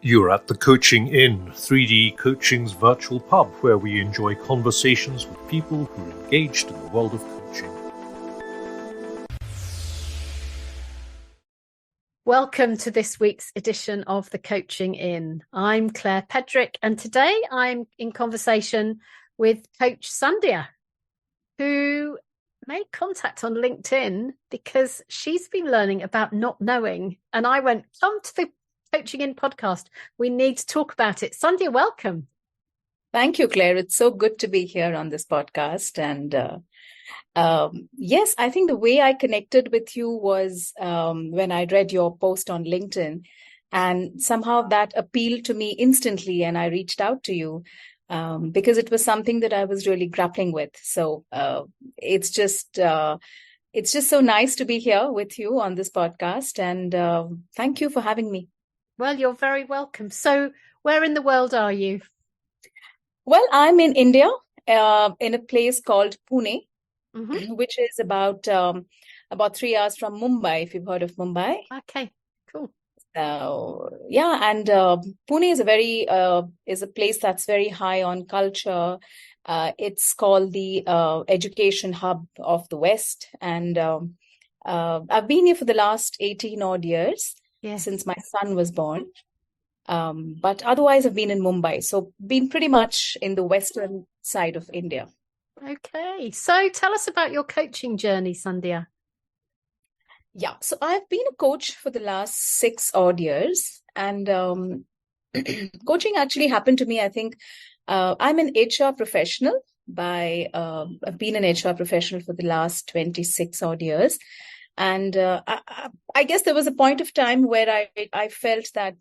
You're at the Coaching Inn, 3D Coaching's virtual pub, where we enjoy conversations with people who are engaged in the world of coaching. Welcome to this week's edition of the Coaching Inn. I'm Claire Pedrick, and today I'm in conversation with Coach Sandhya, who made contact on LinkedIn because she's been learning about not knowing. And I went, come to the Coaching Inn podcast. We need to talk about it. Sandhya, welcome. Thank you, Claire. It's so good to be here on this podcast. And yes, I think the way I connected with you was when I read your post on LinkedIn, and somehow that appealed to me instantly, and I reached out to you because it was something that I was really grappling with. So it's just so nice to be here with you on this podcast, and thank you for having me. Well, you're very welcome. So where in the world are you? Well, I'm in India, in a place called Pune, which is about 3 hours from Mumbai, if you've heard of Mumbai. Okay, cool. Yeah, and Pune is a place that's very high on culture. It's called the education hub of the West, and I've been here for the last 18 odd years. Yes. Since my son was born. But otherwise, I've been in Mumbai. So been pretty much in the western side of India. Okay. So tell us about your coaching journey, Sandhya. Yeah. So I've been a coach for the last 6 odd years. And coaching actually happened to me. I think I'm an HR professional. I've been an HR professional for the last 26 odd years. And I guess there was a point of time where I felt that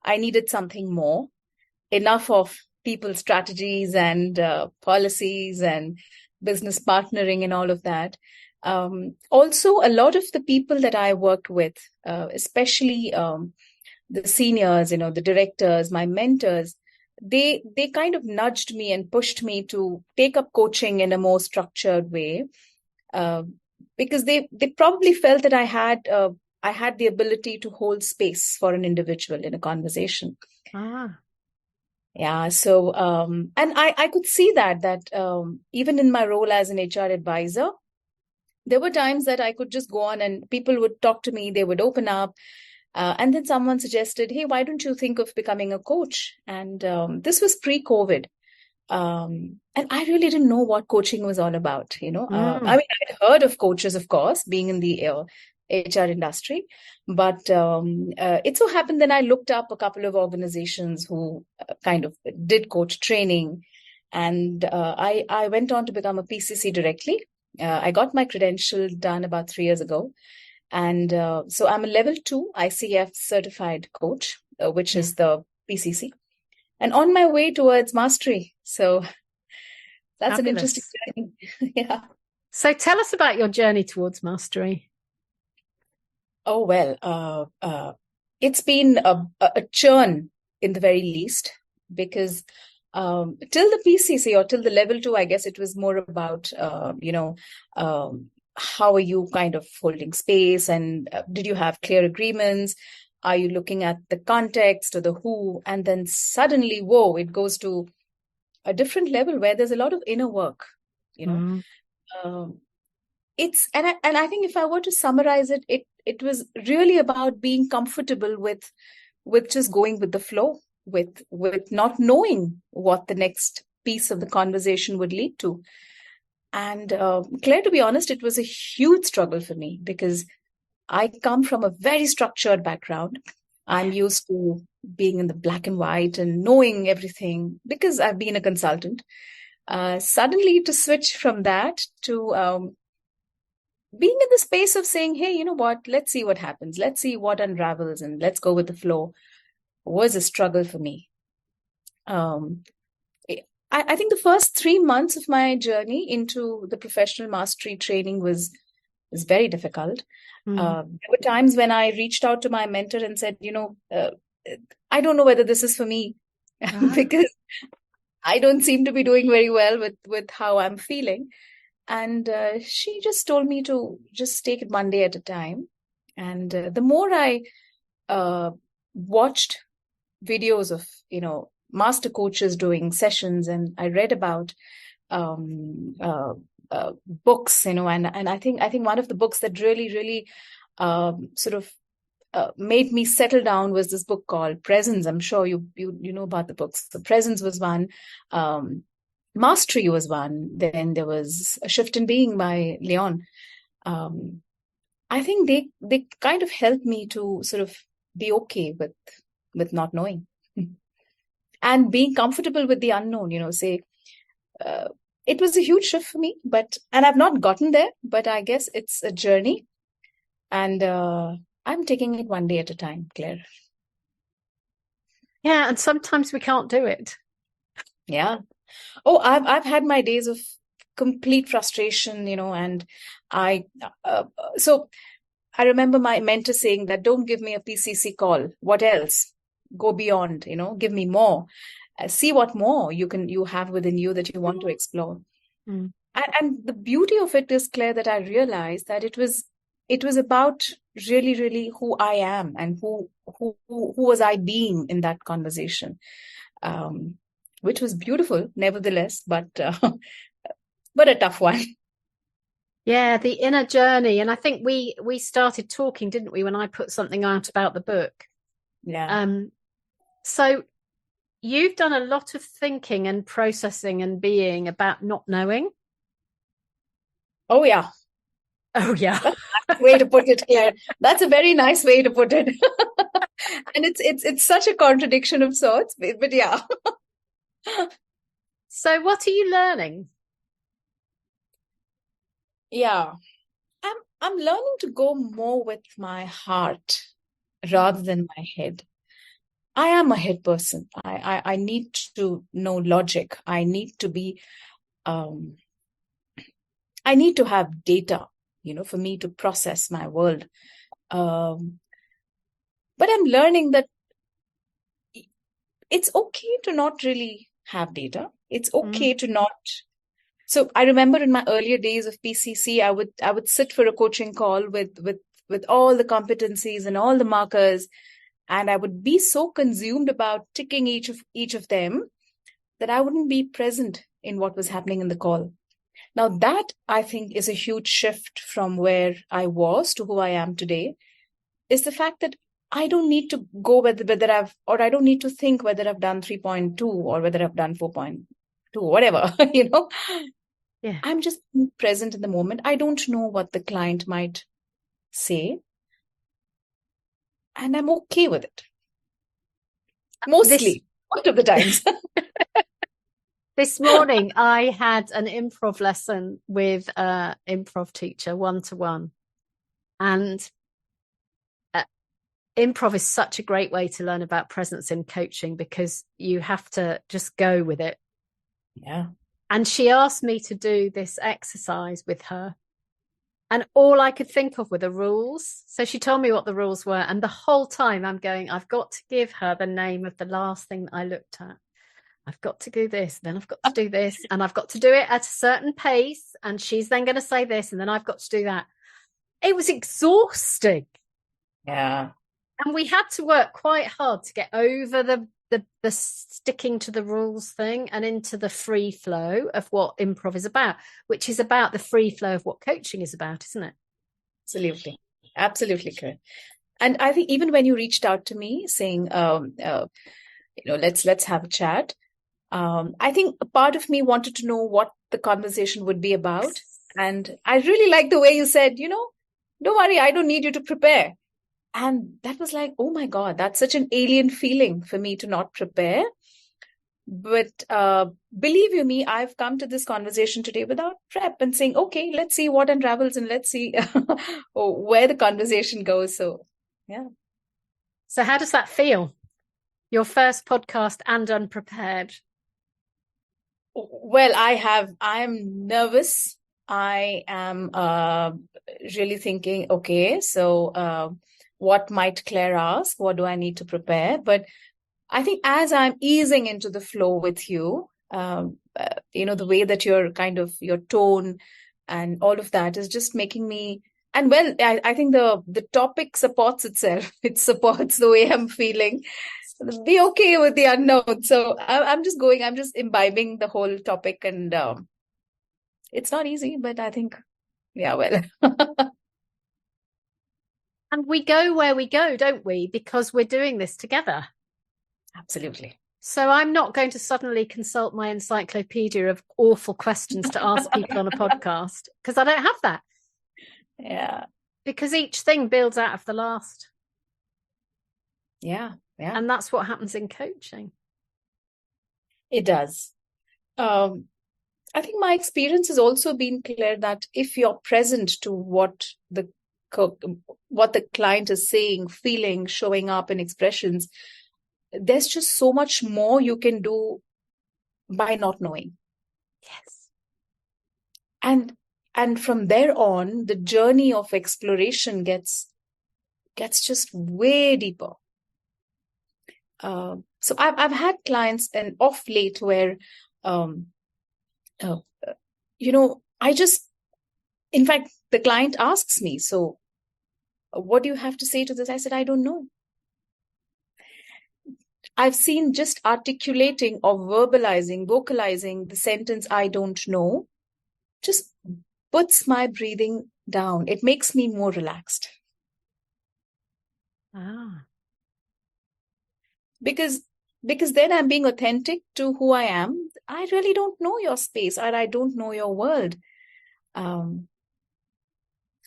I needed something more, enough of people's strategies and policies and business partnering and all of that. Also, a lot of the people that I worked with, especially the seniors, the directors, my mentors, they kind of nudged me and pushed me to take up coaching in a more structured way. Because they probably felt that I had the ability to hold space for an individual in a conversation. Yeah. So, and I could see that even in my role as an HR advisor, there were times that I could just go on and people would talk to me, they would open up. And then someone suggested, hey, why don't you think of becoming a coach? And this was pre-COVID. And I really didn't know what coaching was all about, I mean, I'd heard of coaches, of course, being in the HR industry, but it so happened that I looked up a couple of organizations who kind of did coach training, and I went on to become a PCC directly. I got my credential done about 3 years ago, and so I'm a level 2 ICF certified coach, which is the PCC. And on my way towards mastery. So that's Fabulous. An interesting journey. Yeah. So tell us about your journey towards mastery. Oh, well, it's been a churn in the very least, because till the PCC or till the level 2, I guess it was more about, how are you kind of holding space, and did you have clear agreements? Are you looking at the context or the who? And then suddenly, whoa, it goes to a different level where there's a lot of inner work, It's and I think if I were to summarize it, it was really about being comfortable with just going with the flow, with not knowing what the next piece of the conversation would lead to. And Claire, to be honest, it was a huge struggle for me because I come from a very structured background. I'm used to being in the black and white and knowing everything because I've been a consultant. Suddenly to switch from that to being in the space of saying, hey, you know what, let's see what happens. Let's see what unravels and let's go with the flow was a struggle for me. I think the first 3 months of my journey into the professional mastery training was very difficult. There were times when I reached out to my mentor and said, I don't know whether this is for me because I don't seem to be doing very well with how I'm feeling. And she just told me to just take it one day at a time. And the more I watched videos of, master coaches doing sessions, and I read about books, and I think one of the books that really sort of made me settle down was this book called Presence. I'm sure you know about the books. The Presence was one, Mastery was one. Then there was A Shift in Being by Leon. I think they kind of helped me to sort of be okay with not knowing and being comfortable with the unknown. It was a huge shift for me, and I've not gotten there, but I guess it's a journey, and I'm taking it one day at a time, Claire. Yeah, and sometimes we can't do it. Yeah. Oh, I've had my days of complete frustration, and so I remember my mentor saying that don't give me a PCC call. What else? Go beyond, give me more. See what more you have within you that you want to explore. Mm. And the beauty of it is, Claire, that I realized that it was about really who I am and who was I being in that conversation, which was beautiful, nevertheless, but a tough one. Yeah, the inner journey. And I think we started talking, didn't we, when I put something out about the book? Yeah. So you've done a lot of thinking and processing and being about not knowing. Oh, yeah. Oh, yeah. That's a nice way to put it, Claire. That's a very nice way to put it. And it's such a contradiction of sorts, but yeah. So what are you learning? Yeah. I'm learning to go more with my heart rather than my head. I am a head person. I need to know logic. I need to be I need to have data, for me to process my world. But I'm learning that it's okay to not really have data. It's okay to not. So I remember in my earlier days of PCC, I would sit for a coaching call with all the competencies and all the markers, and I would be so consumed about ticking each of them that I wouldn't be present in what was happening in the call. Now that, I think, is a huge shift from where I was to who I am today, is the fact that I don't need to go I don't need to think whether I've done 3.2 or whether I've done 4.2, whatever, Yeah. I'm just present in the moment. I don't know what the client might say, and I'm okay with it. Most of the times. This morning, I had an improv lesson with an improv teacher, 1-to-1. And improv is such a great way to learn about presence in coaching, because you have to just go with it. Yeah. And she asked me to do this exercise with her. And all I could think of were the rules. So she told me what the rules were. And the whole time I'm going, I've got to give her the name of the last thing that I looked at. I've got to do this, then I've got to do this, and I've got to do it at a certain pace, and she's then going to say this, and then I've got to do that. It was exhausting. Yeah. And we had to work quite hard to get over the sticking to the rules thing and into the free flow of what improv is about, which is about the free flow of what coaching is about, isn't it? Absolutely. Absolutely correct. And I think even when you reached out to me saying, let's have a chat, I think a part of me wanted to know what the conversation would be about. And I really like the way you said, don't worry, I don't need you to prepare. And that was like, oh my God, that's such an alien feeling for me to not prepare. But believe you me, I've come to this conversation today without prep and saying, okay, let's see what unravels and let's see where the conversation goes. So, yeah. So how does that feel? Your first podcast and unprepared? Well, I am nervous. I am really thinking, okay, so what might Claire ask? What do I need to prepare? But I think as I'm easing into the flow with you, the way that your tone and all of that is just making me, and well, I think the topic supports itself. It supports the way I'm feeling. be okay with the unknown. So I'm just imbibing the whole topic, and it's not easy, but I think, yeah, well. And we go where we go, don't we? Because we're doing this together. Absolutely. So I'm not going to suddenly consult my encyclopedia of awful questions to ask people on a podcast, because I don't have that. Yeah. Because each thing builds out of the last. Yeah. Yeah. And that's what happens in coaching. It does. I think my experience has also been clear that if you're present to what the client is saying, feeling, showing up in expressions, there's just so much more you can do by not knowing. Yes. And from there on, the journey of exploration gets just way deeper. So I've had clients, and off late, where I just, in fact, the client asks me, so what do you have to say to this? I said, I don't know. I've seen just articulating or vocalizing the sentence, I don't know, just puts my breathing down. It makes me more relaxed. Because then I'm being authentic to who I am. I really don't know your space, or I don't know your world.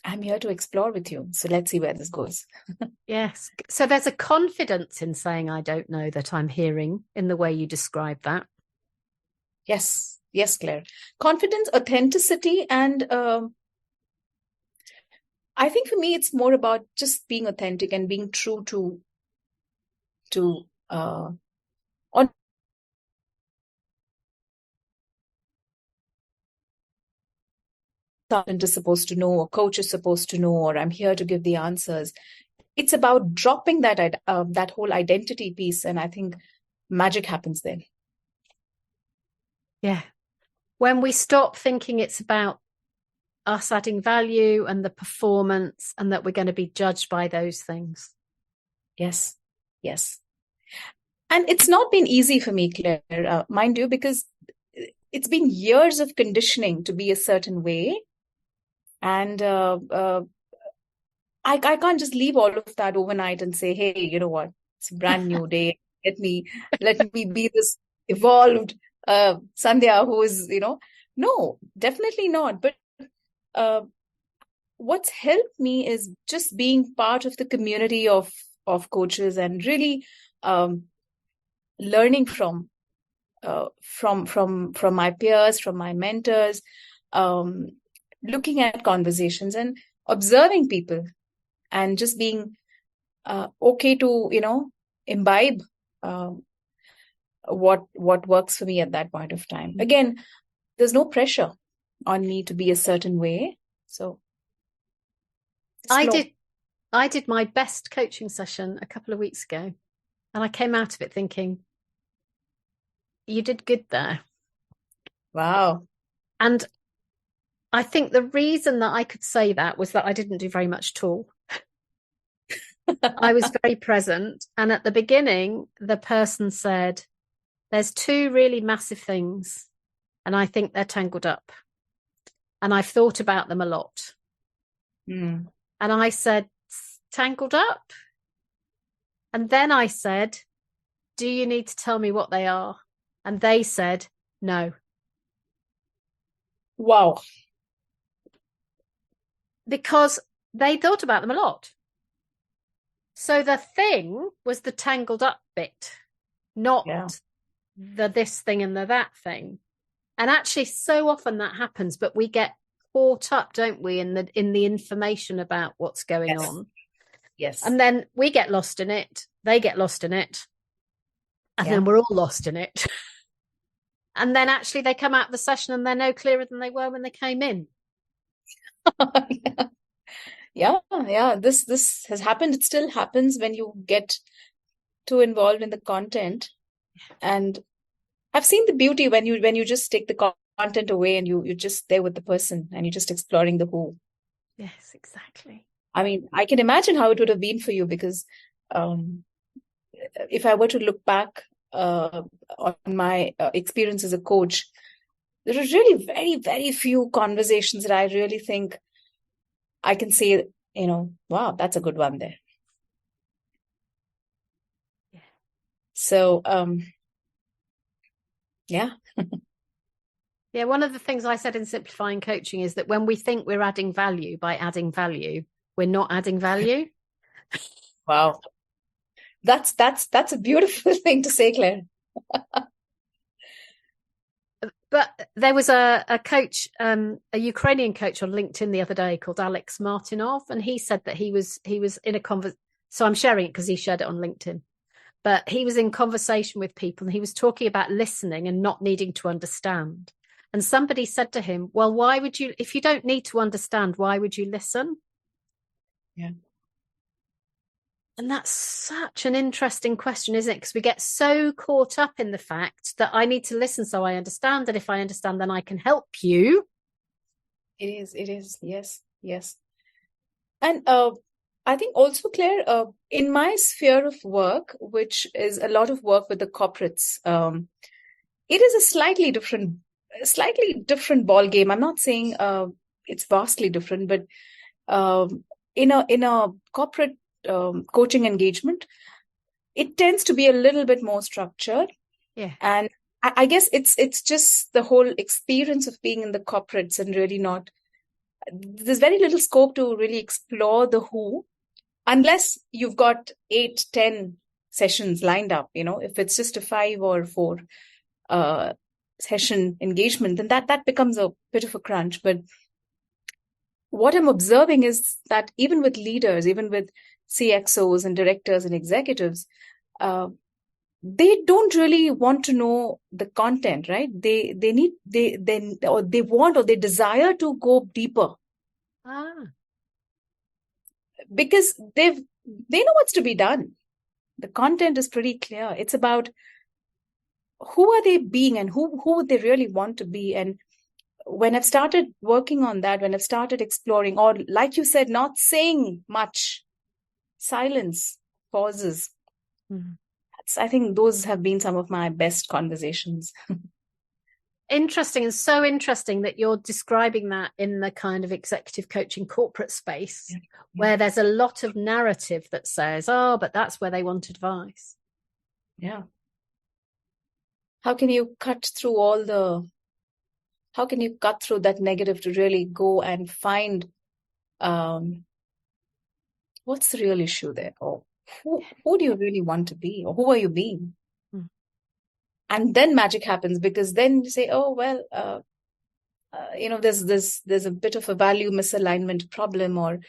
I'm here to explore with you. So let's see where this goes. Yes. So there's a confidence in saying, I don't know, that I'm hearing in the way you describe that. Yes. Yes, Claire. Confidence, authenticity, and I think for me, it's more about just being authentic and being true to consultant is supposed to know, or coach is supposed to know, or I'm here to give the answers. It's about dropping that whole identity piece, and I think magic happens then. Yeah. When we stop thinking it's about us adding value and the performance, and that we're going to be judged by those things. Yes. Yes. And it's not been easy for me, Claire, mind you, because it's been years of conditioning to be a certain way. And I can't just leave all of that overnight and say, hey, you know what? It's a brand new day. Let me be this evolved Sandhya who is, no, definitely not. But what's helped me is just being part of the community of coaches, and really learning from my peers, from my mentors, looking at conversations and observing people, and just being okay to, imbibe what works for me at that point of time. Again, there's no pressure on me to be a certain way. So I did my best coaching session a couple of weeks ago, and I came out of it thinking, you did good there. Wow. And I think the reason that I could say that was that I didn't do very much at all. I was very present. And at the beginning, the person said, there's two really massive things, and I think they're tangled up. And I've thought about them a lot. Mm. And I said, tangled up? And then I said, do you need to tell me what they are? And they said, no. Wow. Because they thought about them a lot. So the thing was the tangled up bit, not the this thing and the that thing. And actually, so often that happens, but we get caught up, don't we, in the information about what's going on. Yes. And then we get lost in it. They get lost in it. And then we're all lost in it. And then actually they come out of the session and they're no clearer than they were when they came in. Yeah. This has happened. It still happens when you get too involved in the content. And I've seen the beauty when you just take the content away and you're just there with the person and you're just exploring the who. Yes, exactly. I mean, I can imagine how it would have been for you, because if I were to look back on my experience as a coach, there are really very, very few conversations that I really think I can say, wow, that's a good one there. Yeah. So, yeah. Yeah, one of the things I said in Simplifying Coaching is that when we think we're adding value by adding value, we're not adding value. Wow. That's a beautiful thing to say, Claire. But there was a coach, a Ukrainian coach on LinkedIn the other day called Alex Martinov, and he said that he was in a conversation. So I'm sharing it because he shared it on LinkedIn. But he was in conversation with people, and he was talking about listening and not needing to understand. And somebody said to him, "Well, why would you? If you don't need to understand, why would you listen?" Yeah. And that's such an interesting question, isn't it? Because we get so caught up in the fact that I need to listen so I understand. And if I understand, then I can help you. It is. Yes. And I think also, Claire, in my sphere of work, which is a lot of work with the corporates, it is a slightly different ball game. I'm not saying it's vastly different, but in a corporate coaching engagement, it tends to be a little bit more structured. Yeah. And I guess it's just the whole experience of being in the corporates and really not, there's very little scope to really explore the who, unless you've got 8-10 sessions lined up. If it's just a 5 or 4 session engagement, then that becomes a bit of a crunch. But what I'm observing is that even with leaders, even with CXOs and directors and executives, they don't really want to know the content, right? They want or they desire to go deeper. Because they know what's to be done. The content is pretty clear. It's about who are they being and who would they really want to be. And when I've started working on that, when I've started exploring, or like you said, not saying much, silence, pauses. I think those have been some of my best conversations. Interesting, and so interesting that you're describing that in the kind of executive coaching corporate space, where there's a lot of narrative that says, oh, but that's where they want advice. Yeah. How can you cut through that negative to really go and find what's the real issue there? Or who do you really want to be? Or who are you being? And then magic happens, because then you say, oh, well, there's a bit of a value misalignment problem, or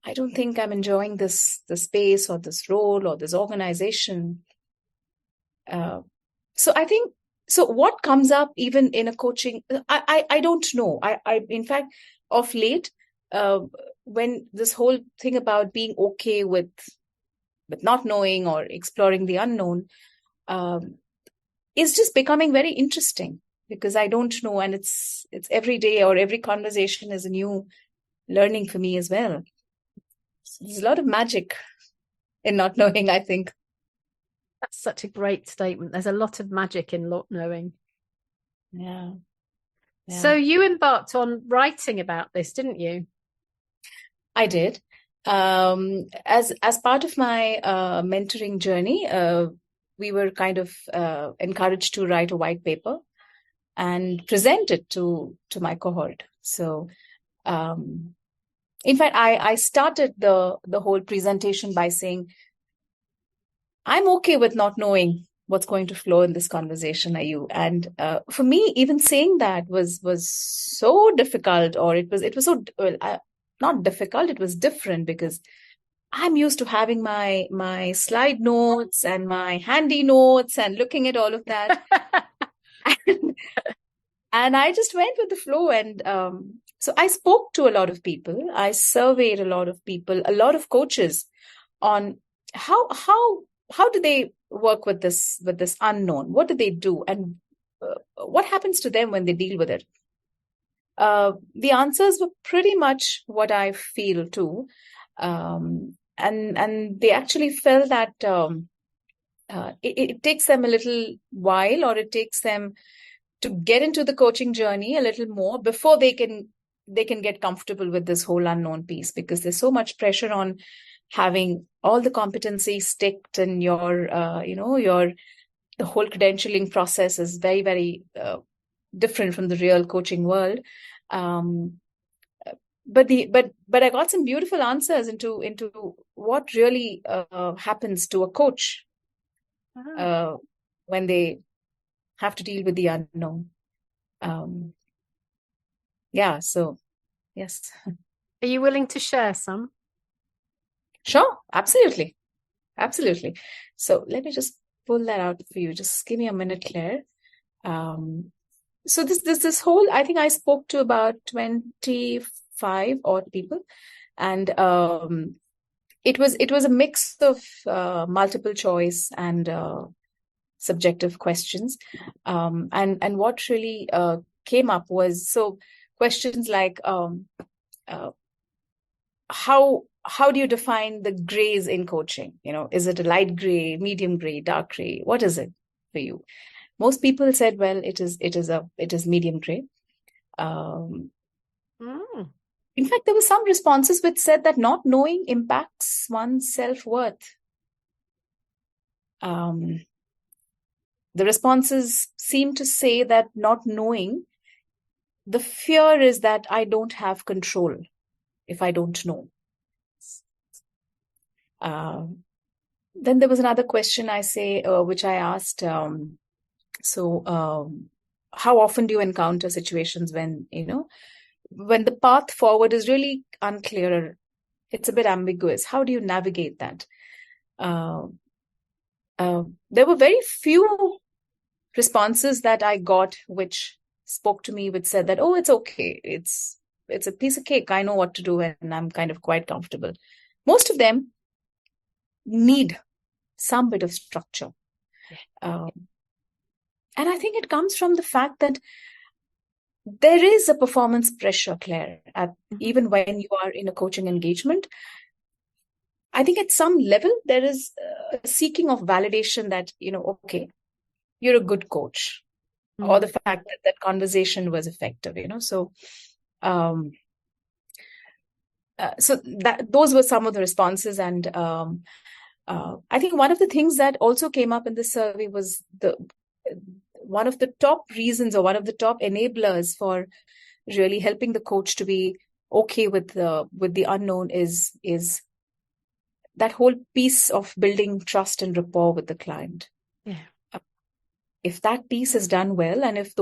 I don't think I'm enjoying the space or this role or this organization. So I think, what comes up even in a coaching, I don't know. I in fact, of late, when this whole thing about being okay with not knowing or exploring the unknown, is just becoming very interesting, because I don't know, and it's every day or every conversation is a new learning for me as well. So there's a lot of magic in not knowing, I think. That's such a great statement. There's a lot of magic in not knowing. Yeah. So you embarked on writing about this, didn't you? I did. As part of my mentoring journey, we were kind of encouraged to write a white paper and present it to my cohort. So, in fact, I started the whole presentation by saying, I'm okay with not knowing what's going to flow in this conversation. Are you? And for me, even saying that was so difficult, or it was so not difficult. It was different, because I'm used to having my slide notes and my handy notes and looking at all of that. And I just went with the flow. And so I spoke to a lot of people. I surveyed a lot of people, a lot of coaches, on how do they work with this unknown? What do they do? And what happens to them when they deal with it? The answers were pretty much what I feel too. And they actually felt that it takes them a little while, or it takes them to get into the coaching journey a little more before they can get comfortable with this whole unknown piece, because there's so much pressure on having all the competencies ticked, and the whole credentialing process is very, very different from the real coaching world. But I got some beautiful answers into what really happens to a coach when they have to deal with the unknown. So yes. Are you willing to share some? Sure, absolutely. So let me just pull that out for you. Just give me a minute, Claire. So this whole, I think I spoke to about 25 odd people, and it was a mix of multiple choice and subjective questions, and what really came up was questions like how do you define the grays in coaching? Is it a light gray, medium gray, dark gray? What is it for you? Most people said, well, it is medium gray. In fact, there were some responses which said that not knowing impacts one's self-worth. The responses seem to say that not knowing, the fear is that I don't have control if I don't know. Then there was another question which I asked. How often do you encounter situations when the path forward is really unclear? It's a bit ambiguous. How do you navigate that? There were very few responses that I got which spoke to me, which said that, oh, it's okay. It's a piece of cake. I know what to do, and I'm kind of quite comfortable. Most of them need some bit of structure. And I think it comes from the fact that there is a performance pressure, Claire, even when you are in a coaching engagement. I think at some level, there is a seeking of validation that, okay, you're a good coach, or the fact that conversation was effective, So those were some of the responses. And I think one of the things that also came up in the survey was one of the top reasons, or one of the top enablers for really helping the coach to be okay with the unknown is that whole piece of building trust and rapport with the client. Yeah. If that piece is done well, and if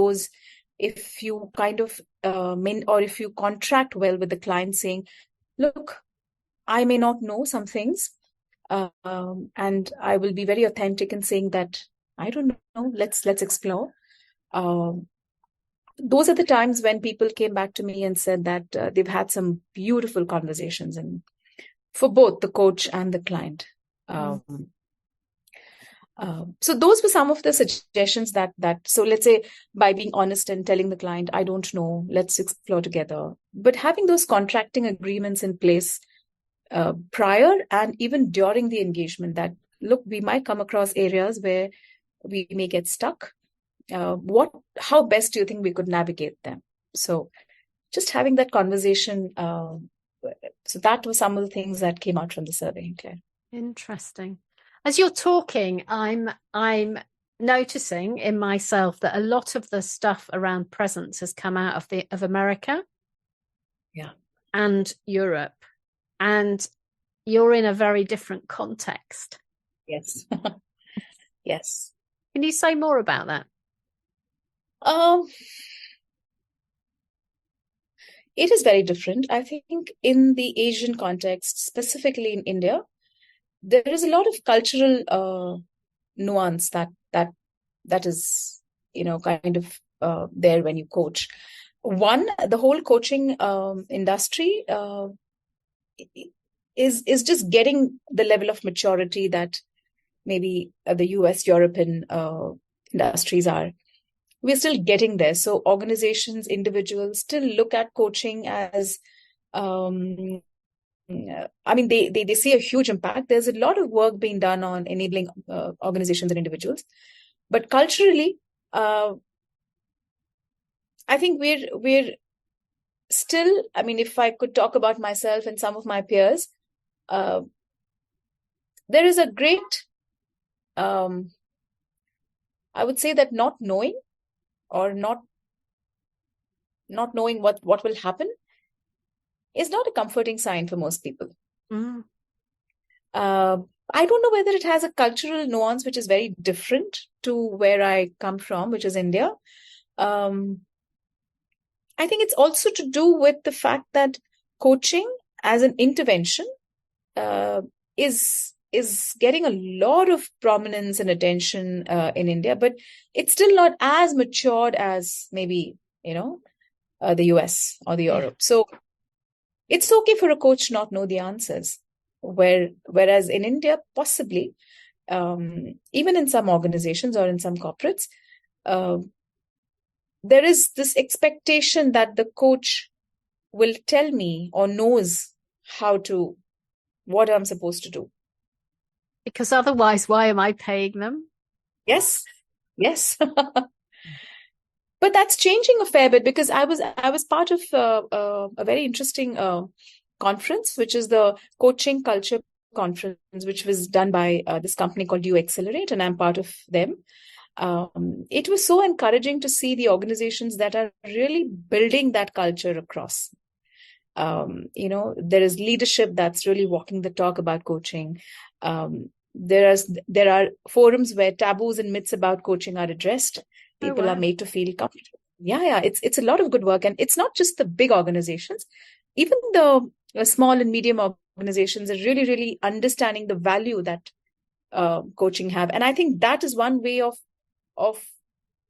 you kind of or if you contract well with the client, saying, look, I may not know some things, and I will be very authentic in saying that I don't know, let's explore. Those are the times when people came back to me and said that they've had some beautiful conversations, and for both the coach and the client. So those were some of the suggestions that so let's say, by being honest and telling the client, I don't know, let's explore together. But having those contracting agreements in place prior and even during the engagement, that, look, we might come across areas where we may get stuck. How best do you think we could navigate them? So just having that conversation. So that was some of the things that came out from the survey, Claire. Interesting. As you're talking, I'm noticing in myself that a lot of the stuff around presence has come out of America, and Europe, and you're in a very different context. Yes. Yes. Can you say more about that? It is very different. I think in the Asian context, specifically in India, there is a lot of cultural nuance that is, kind of there when you coach. One, the whole coaching industry is just getting the level of maturity that maybe the US, European industries are. We're still getting there. So organizations, individuals still look at coaching as I mean, they see a huge impact. There's a lot of work being done on enabling organizations and individuals. But culturally, I think we're still, I mean, if I could talk about myself and some of my peers, there is a great, I would say that not knowing or not knowing what will happen is not a comforting sign for most people. Mm. I don't know whether it has a cultural nuance which is very different to where I come from, which is India. I think it's also to do with the fact that coaching as an intervention is getting a lot of prominence and attention in India, but it's still not as matured as maybe, the US or the Europe. So it's okay for a coach to not know the answers. Whereas in India, possibly, even in some organizations or in some corporates, there is this expectation that the coach will tell me or knows what I'm supposed to do. Because otherwise, why am I paying them? Yes. But that's changing a fair bit, because I was part of a very interesting conference, which is the Coaching Culture Conference, which was done by this company called You Accelerate, and I'm part of them. It was so encouraging to see the organizations that are really building that culture across. There is leadership that's really walking the talk about coaching. There are forums where taboos and myths about coaching are addressed. People are made to feel comfortable. Yeah. It's a lot of good work. And it's not just the big organizations. Even the small and medium organizations are really, really understanding the value that coaching have. And I think that is one way of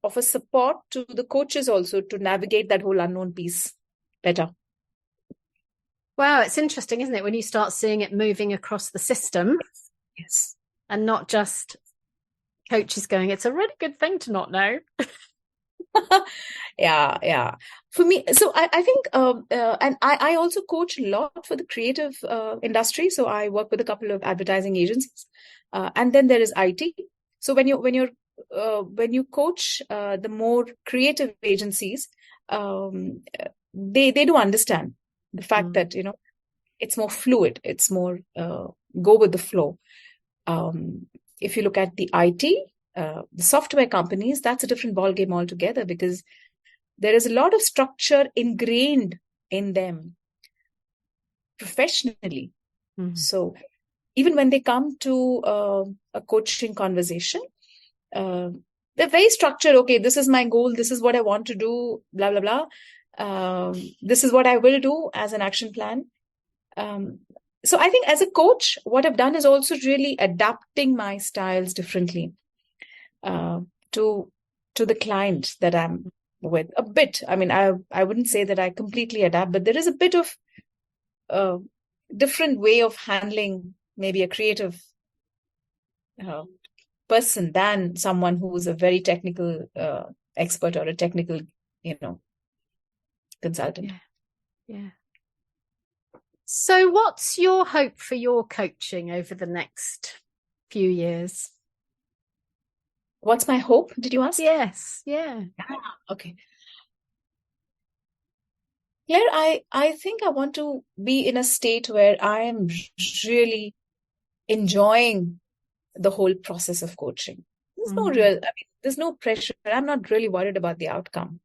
a support to the coaches also to navigate that whole unknown piece better. Wow, it's interesting, isn't it, when you start seeing it moving across the system? Yes. And not just coaches going, it's a really good thing to not know. Yeah. For me, so I think, and I also coach a lot for the creative industry. So I work with a couple of advertising agencies, and then there is IT. So when you coach the more creative agencies, they do understand the fact that it's more fluid. It's more go with the flow. If you look at the IT, the software companies, that's a different ballgame altogether, because there is a lot of structure ingrained in them professionally. Mm-hmm. So even when they come to a coaching conversation, they're very structured. Okay, this is my goal. This is what I want to do, blah, blah, blah. This is what I will do as an action plan. So I think as a coach, what I've done is also really adapting my styles differently to the client that I'm with a bit. I mean, I wouldn't say that I completely adapt, but there is a bit of different way of handling maybe a creative person than someone who is a very technical expert or a technical, consultant. Yeah. So what's your hope for your coaching over the next few years? What's my hope? Did you ask? Yes. Yeah. Okay. Claire, I think I want to be in a state where I am really enjoying the whole process of coaching. There's no pressure. I'm not really worried about the outcome.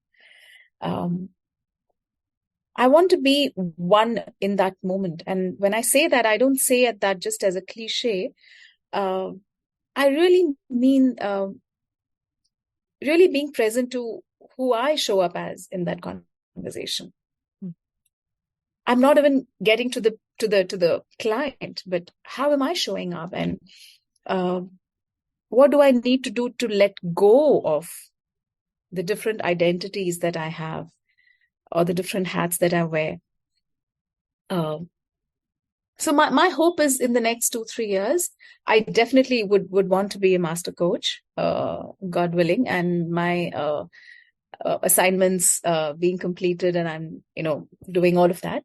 I want to be one in that moment. And when I say that, I don't say that just as a cliche. I really mean really being present to who I show up as in that conversation. I'm not even getting to the client, but how am I showing up, and what do I need to do to let go of the different identities that I have or the different hats that I wear? So my hope is in the next 2-3 years, I definitely would want to be a master coach, God willing, and my assignments being completed, and I'm doing all of that.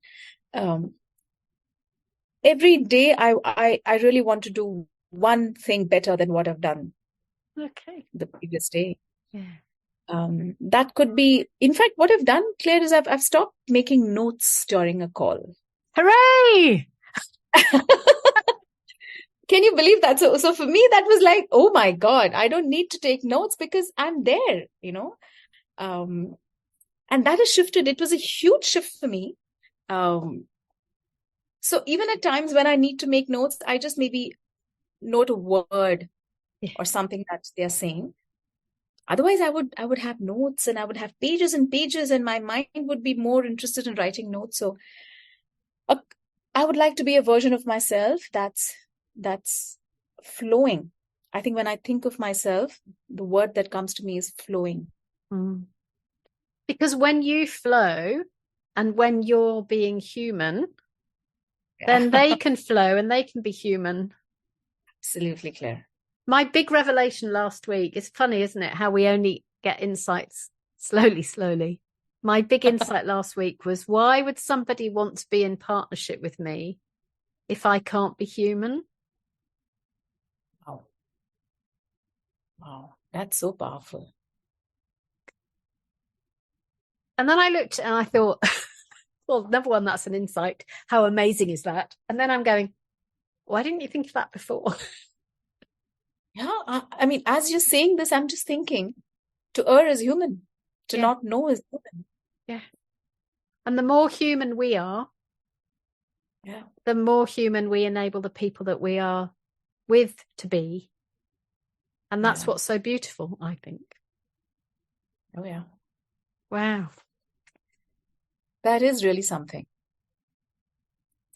every day I really want to do one thing better than what I've done Okay. the previous day. Yeah. That could be, in fact, what I've done, Claire, is I've stopped making notes during a call. Hooray! Can you believe that? So for me, that was like, oh my God, I don't need to take notes because I'm there, and that has shifted. It was a huge shift for me. So even at times when I need to make notes, I just maybe note a word or something that they're saying. Otherwise, I would have notes and I would have pages and pages, and my mind would be more interested in writing notes. So I would like to be a version of myself that's flowing. I think when I think of myself, the word that comes to me is flowing. Because when you flow and when you're being human, then they can flow and they can be human. Absolutely, Claire. My big revelation last week, it's funny, isn't it? How we only get insights slowly. My big insight last week was, why would somebody want to be in partnership with me if I can't be human? Wow. That's so powerful. And then I looked and I thought, well, number one, that's an insight. How amazing is that? And then I'm going, why didn't you think of that before? Yeah, I mean, as you're saying this, I'm just thinking, to err is human, to not know is human. Yeah. And the more human we are, the more human we enable the people that we are with to be. And that's what's so beautiful, I think. Oh, yeah. Wow. That is really something.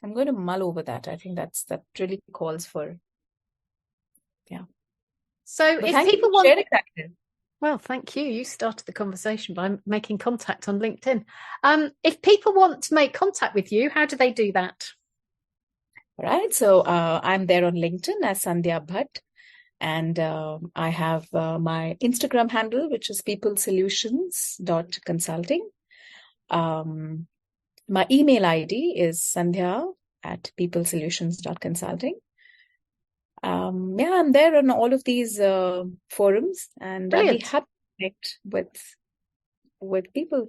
I'm going to mull over that. I think that really calls for, So but if people want... sharing that. Well, thank you. You started the conversation by making contact on LinkedIn. If people want to make contact with you, how do they do that? All right. So I'm there on LinkedIn as Sandha Bhat. And I have my Instagram handle, which is peoplesolutions.consulting. My email ID is sandhya@peoplesolutions.consulting. I'm there on all of these forums, and I'll be happy to connect with people.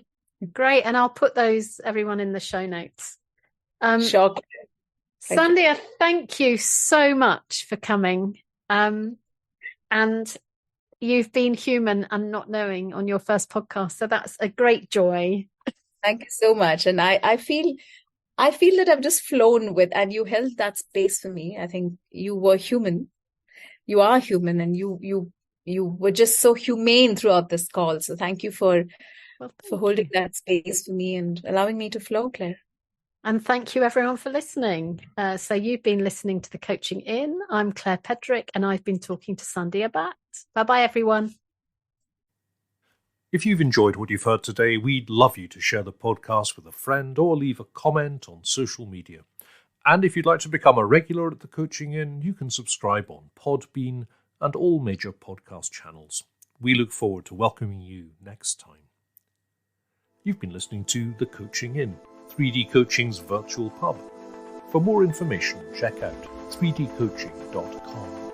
Great. And I'll put everyone in the show notes. Sure. Sandhya, thank you so much for coming. And you've been human and not knowing on your first podcast. So that's a great joy. Thank you so much. And I feel that I've just flown with, and you held that space for me. I think you were human. You are human, and you were just so humane throughout this call. So thank you for holding that space for me and allowing me to flow, Claire. And thank you everyone for listening. So you've been listening to The Coaching In. I'm Claire Pedrick, and I've been talking to Sandhya Bhat. Bye-bye, everyone. If you've enjoyed what you've heard today, we'd love you to share the podcast with a friend or leave a comment on social media. And if you'd like to become a regular at The Coaching In, you can subscribe on Podbean and all major podcast channels. We look forward to welcoming you next time. You've been listening to The Coaching In, 3D Coaching's virtual pub. For more information, check out 3dcoaching.com.